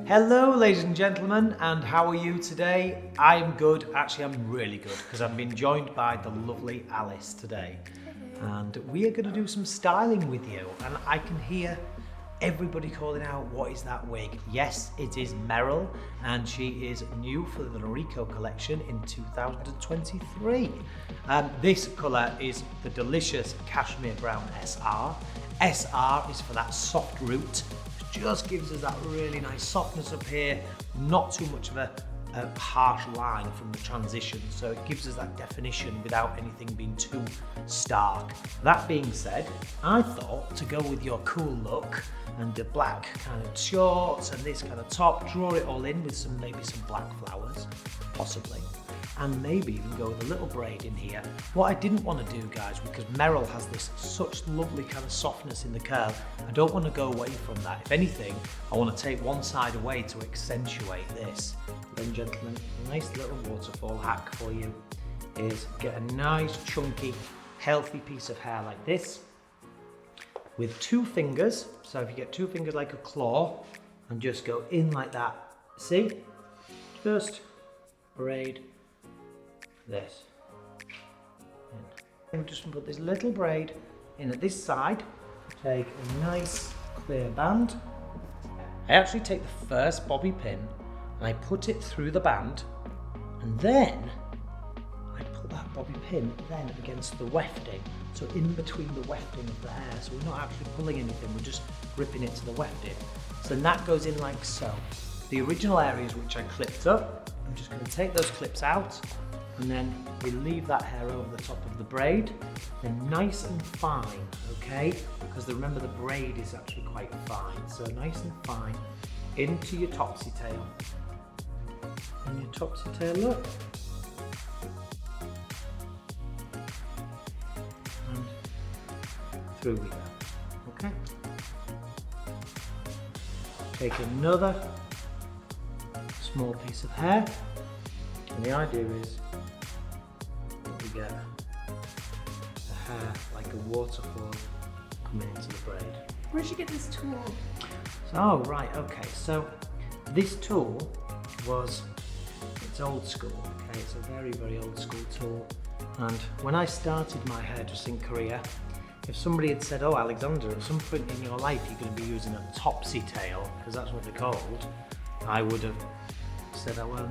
Hello ladies and gentlemen, and how are you today? I'm good, actually I'm really good, because I've been joined by the lovely Alice today. And we are going to do some styling with you, and I can hear everybody calling out, what is that wig? Yes, it is Merrill, and she is new for the Noriko Collection in 2023. This colour is the delicious Cashmere Brown SR. SR is for that soft root. Just gives us that really nice softness up here, not too much of a harsh line from the transition, so it gives us that definition without anything being too stark. That being said, I thought to go with your cool look and the black kind of shorts and this kind of top, draw it all in with maybe some black flowers, possibly. And maybe even go with a little braid in here. What I didn't want to do, guys, because Merrill has this such lovely kind of softness in the curl, I don't want to go away from that. If anything, I want to take one side away to accentuate this. Ladies and gentlemen, a nice little waterfall hack for you is get a nice, chunky, healthy piece of hair like this with 2 fingers. So if you get 2 fingers like a claw and just go in like that, see? Just braid this. And we're just going to put this little braid in at this side. Take a nice clear band. I actually take the first bobby pin and I put it through the band, and then I put that bobby pin then against the wefting, so in between the wefting of the hair, so we're not actually pulling anything, we're just ripping it to the wefting. So that goes in like so. The original areas which I clipped up, I'm just going to take those clips out, and then we leave that hair over the top of the braid. They're nice and fine, okay? Because remember the braid is actually quite fine. So nice and fine into your topsy tail. And your topsy tail look. And through we go, okay? Take another small piece of hair. And the idea is that we get the hair like a waterfall coming into the braid. Where'd you get this tool? Oh, right, okay. So this tool it's old school, okay? It's a very, very old school tool. And when I started my hairdressing career, if somebody had said, oh, Alexander, at some point in your life you're going to be using a topsy tail, because that's what they're called, I would have said I won't.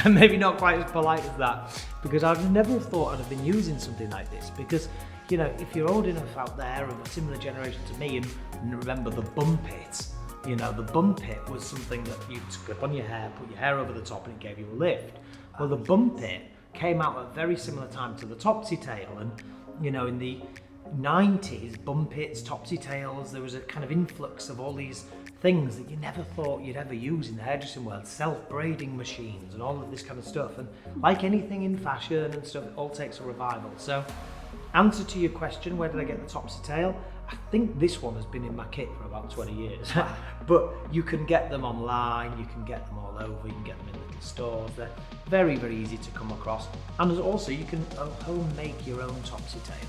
Maybe not quite as polite as that, because I'd never have thought I'd have been using something like this, because, you know, if you're old enough out there of a similar generation to me and remember the bump it, you know, the bump it was something that you'd clip on your hair, put your hair over the top and it gave you a lift. Well, the bump it came out at a very similar time to the topsy tail, and, you know, in the 90s, bump its, topsy tails, there was a kind of influx of all these things that you never thought you'd ever use in the hairdressing world, self-braiding machines and all of this kind of stuff. And like anything in fashion and stuff, it all takes a revival. So, answer to your question, where did I get the topsy tail? I think this one has been in my kit for about 20 years. But you can get them online, you can get them all over, you can get them in little stores. They're very, very easy to come across. And also you can home make your own topsy tail.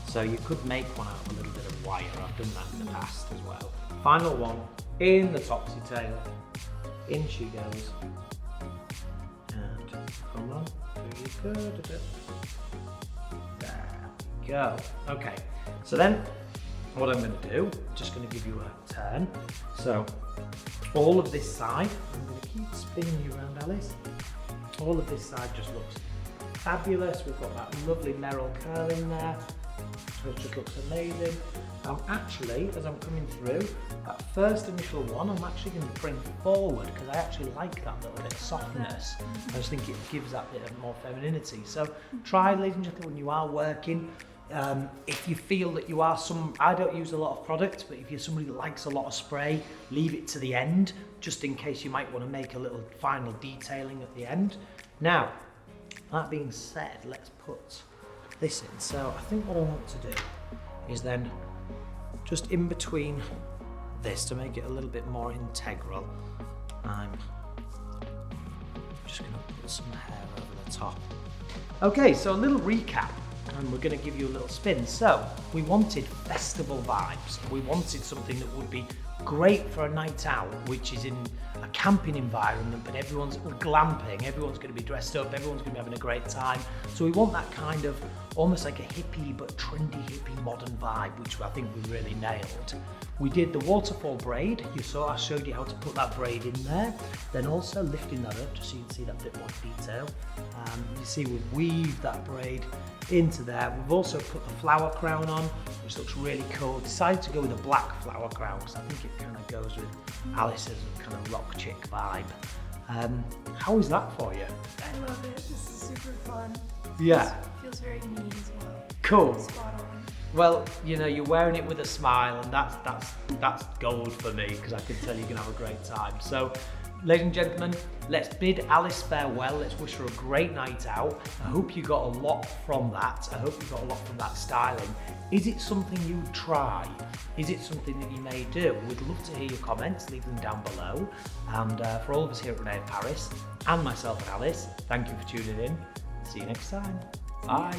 So you could make one out of a little bit of wire. I've done that in the past as well. Final one, in the topsy tail, in she goes. And come on, very good. There we go. Okay, so then what I'm going to do, I'm just going to give you a turn. So all of this side, I'm going to keep spinning you around, Alice. All of this side just looks fabulous. We've got that lovely Merrill curl in there. It just looks amazing. Actually, as I'm coming through, that first initial one, I'm actually going to bring forward because I actually like that little bit of softness. I just think it gives that bit of more femininity. So try, ladies and gentlemen, when you are working, if you feel that you are I don't use a lot of product, but if you're somebody that likes a lot of spray, leave it to the end, just in case you might want to make a little final detailing at the end. Now, that being said, let's put this in. So I think what I want to do is then just in between this, to make it a little bit more integral, I'm just going to put some hair over the top. Okay, so a little recap. and we're going to give you a little spin. So we wanted festival vibes. We wanted something that would be great for a night out, which is in a camping environment, but everyone's glamping, everyone's going to be dressed up, everyone's going to be having a great time. So we want that kind of almost like a hippie but trendy hippie modern vibe, which I think we really nailed. We did the waterfall braid. You saw, I showed you how to put that braid in there, then also lifting that up just so you can see that bit more detail. You see we've weaved that braid into there. We've also put the flower crown on, which looks really cool. Decided to go with a black flower crown because I think it kind of goes with Alice's kind of rock chick vibe. How is that for you? I love it. This is super fun. Yeah. It feels very neat as well. Cool. Spot on. Well, you know, you're wearing it with a smile, and that's gold for me because I can tell you're gonna have a great time. So, ladies and gentlemen, let's bid Alice farewell. Let's wish her a great night out. I hope you got a lot from that. I hope you got a lot from that styling. Is it something you would try? Is it something that you may do? We'd love to hear your comments. Leave them down below. And for all of us here at René Paris and myself and Alice, thank you for tuning in. See you next time. Bye.